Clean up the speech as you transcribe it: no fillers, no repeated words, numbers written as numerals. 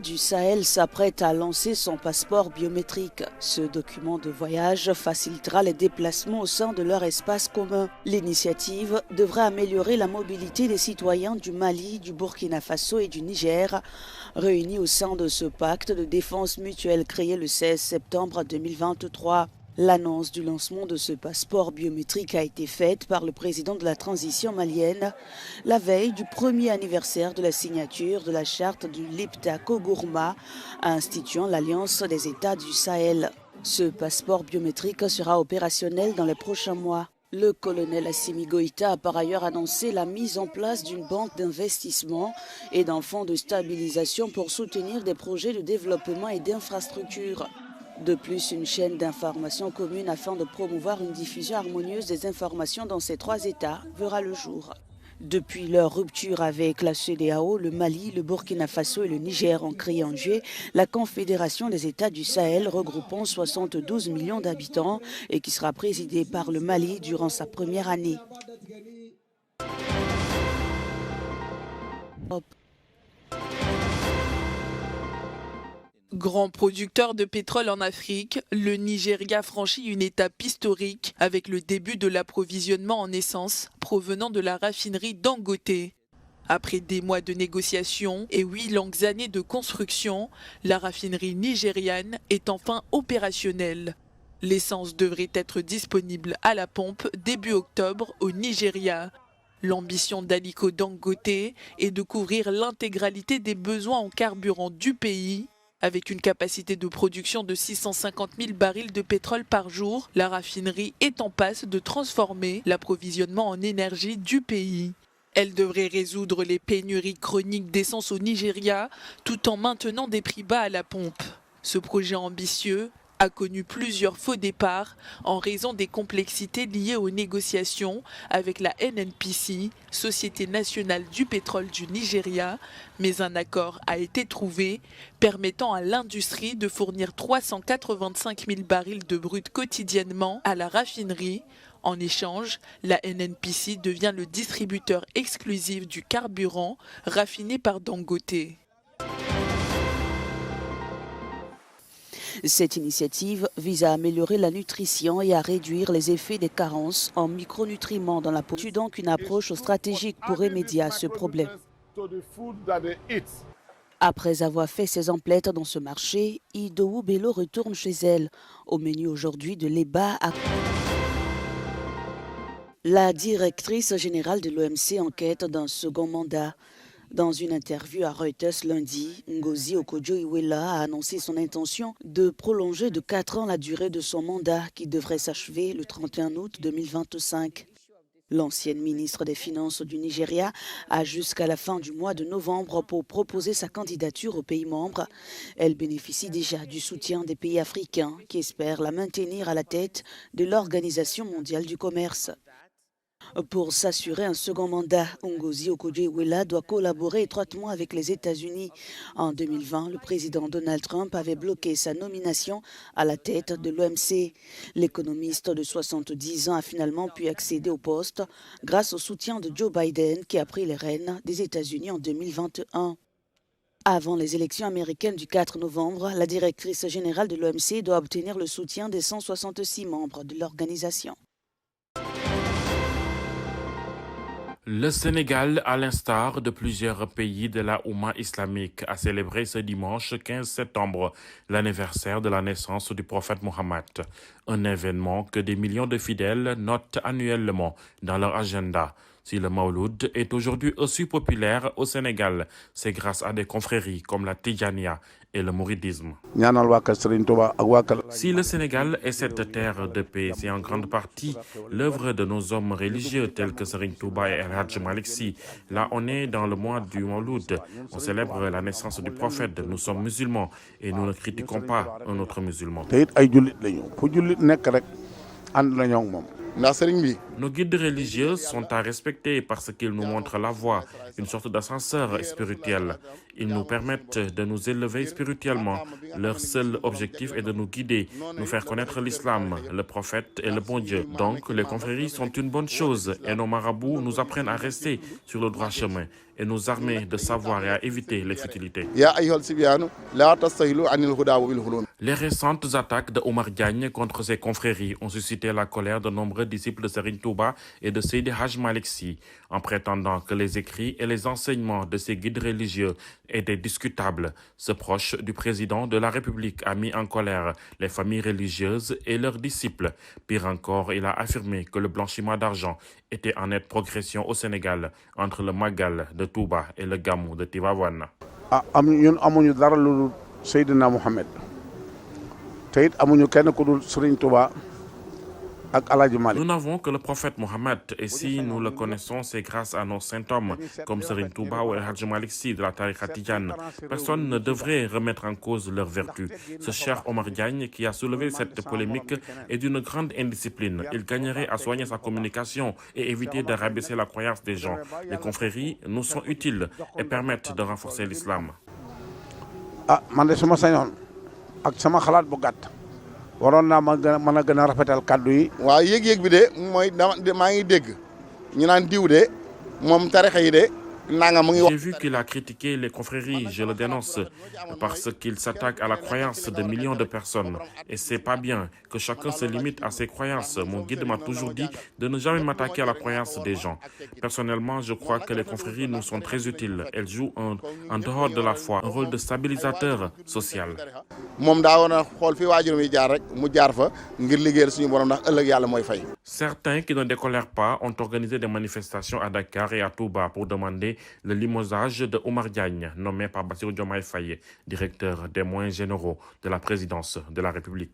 du Sahel s'apprête à lancer son passeport biométrique. Ce document de voyage facilitera les déplacements au sein de leur espace commun. L'initiative devrait améliorer la mobilité des citoyens du Mali, du Burkina Faso et du Niger, réunis au sein de ce pacte de défense mutuelle créé le 16 septembre 2023. L'annonce du lancement de ce passeport biométrique a été faite par le président de la transition malienne la veille du premier anniversaire de la signature de la charte du Liptako-Gourma instituant l'Alliance des États du Sahel. Ce passeport biométrique sera opérationnel dans les prochains mois. Le colonel Assimi Goïta a par ailleurs annoncé la mise en place d'une banque d'investissement et d'un fonds de stabilisation pour soutenir des projets de développement et d'infrastructures. De plus, une chaîne d'information commune afin de promouvoir une diffusion harmonieuse des informations dans ces trois États verra le jour. Depuis leur rupture avec la CEDEAO, le Mali, le Burkina Faso et le Niger ont créé en juillet la Confédération des États du Sahel regroupant 72 millions d'habitants et qui sera présidée par le Mali durant sa première année. Grand producteur de pétrole en Afrique, le Nigeria franchit une étape historique avec le début de l'approvisionnement en essence provenant de la raffinerie Dangote. Après des mois de négociations et 8 longues années de construction, la raffinerie nigériane est enfin opérationnelle. L'essence devrait être disponible à la pompe début octobre au Nigeria. L'ambition d'Aliko Dangote est de couvrir l'intégralité des besoins en carburant du pays. Avec une capacité de production de 650 000 barils de pétrole par jour, la raffinerie est en passe de transformer l'approvisionnement en énergie du pays. Elle devrait résoudre les pénuries chroniques d'essence au Nigeria tout en maintenant des prix bas à la pompe. Ce projet ambitieux a connu plusieurs faux départs en raison des complexités liées aux négociations avec la NNPC, Société nationale du pétrole du Nigeria, mais un accord a été trouvé permettant à l'industrie de fournir 385 000 barils de brut quotidiennement à la raffinerie. En échange, la NNPC devient le distributeur exclusif du carburant raffiné par Dangote. Cette initiative vise à améliorer la nutrition et à réduire les effets des carences en micronutriments dans la peau. C'est donc une approche stratégique pour remédier à ce problème. Après avoir fait ses emplettes dans ce marché, Idowu Bello retourne chez elle. Au menu aujourd'hui de l'EBA. La directrice générale de l'OMC enquête d'un second mandat. Dans une interview à Reuters lundi, Ngozi Okonjo-Iweala a annoncé son intention de prolonger de 4 ans la durée de son mandat qui devrait s'achever le 31 août 2025. L'ancienne ministre des Finances du Nigeria a jusqu'à la fin du mois de novembre pour proposer sa candidature aux pays membres. Elle bénéficie déjà du soutien des pays africains qui espèrent la maintenir à la tête de l'Organisation mondiale du commerce. Pour s'assurer un second mandat, Ngozi Okonjo-Iweala doit collaborer étroitement avec les États-Unis. En 2020, le président Donald Trump avait bloqué sa nomination à la tête de l'OMC. L'économiste de 70 ans a finalement pu accéder au poste grâce au soutien de Joe Biden qui a pris les rênes des États-Unis en 2021. Avant les élections américaines du 4 novembre, la directrice générale de l'OMC doit obtenir le soutien des 166 membres de l'organisation. Le Sénégal, à l'instar de plusieurs pays de la Oumma islamique, a célébré ce dimanche 15 septembre l'anniversaire de la naissance du prophète Mohammed. Un événement que des millions de fidèles notent annuellement dans leur agenda. Si le Mawlud est aujourd'hui aussi populaire au Sénégal, c'est grâce à des confréries comme la Tijania et le mouridisme. Si le Sénégal est cette terre de paix, c'est en grande partie l'œuvre de nos hommes religieux tels que Serigne Touba et El Hadj Malick Sy. Là, on est dans le mois du Mawlud. On célèbre la naissance du prophète. Nous sommes musulmans et nous ne critiquons pas un autre musulman. Nos guides religieux sont à respecter parce qu'ils nous montrent la voie, une sorte d'ascenseur spirituel. Ils nous permettent de nous élever spirituellement. Leur seul objectif est de nous guider, nous faire connaître l'islam, le prophète et le bon Dieu. Donc, les confréries sont une bonne chose et nos marabouts nous apprennent à rester sur le droit chemin et nous armer de savoir et à éviter les futilités. Les récentes attaques de Omar Diagne contre ses confréries ont suscité la colère de nombreux disciples de Serigne Touba et de Seydi Hadj Malick Sy, en prétendant que les écrits et les enseignements de ces guides religieux étaient discutables. Ce proche du président de la République a mis en colère les familles religieuses et leurs disciples. Pire encore, il a affirmé que le blanchiment d'argent était en nette progression au Sénégal entre le Magal de Touba et le Gamou de Tivaouane. ñun amuñu dara lu Seydina Mohamed te it amuñu kenn ku dul Serigne Touba ak Alaaji Malick. Nous n'avons que le prophète Mohammed et si nous le connaissons, c'est grâce à nos saints hommes comme Serigne Touba ou El Hadj Malick Sy de la tariqa Tidjane. Personne ne devrait remettre en cause leur vertu. Ce cher Omar Diagne qui a soulevé cette polémique est d'une grande indiscipline. Il gagnerait à soigner sa communication et éviter de rabaisser la croyance des gens. Les confréries nous sont utiles et permettent de renforcer l'islam. Man de suma sañoon ak sama xalaat bu gàtt waroon naa mën a gën a rafetal kàddu yi. waaw yëg-yëg bi de mooy maa ngi dégg ñu naan diw de moom tarixa yi de. J'ai vu qu'il a critiqué les confréries, je le dénonce, parce qu'il s'attaque à la croyance de millions de personnes. Et c'est pas bien que chacun se limite à ses croyances. Mon guide m'a toujours dit de ne jamais m'attaquer à la croyance des gens. Personnellement, je crois que les confréries nous sont très utiles. Elles jouent en dehors de la foi un rôle de stabilisateur social. Certains qui ne décolèrent pas ont organisé des manifestations à Dakar et à Touba pour demander le limogeage de Omar Diagne, nommé par Bassirou Diomaye Faye, directeur des moyens généraux de la présidence de la République.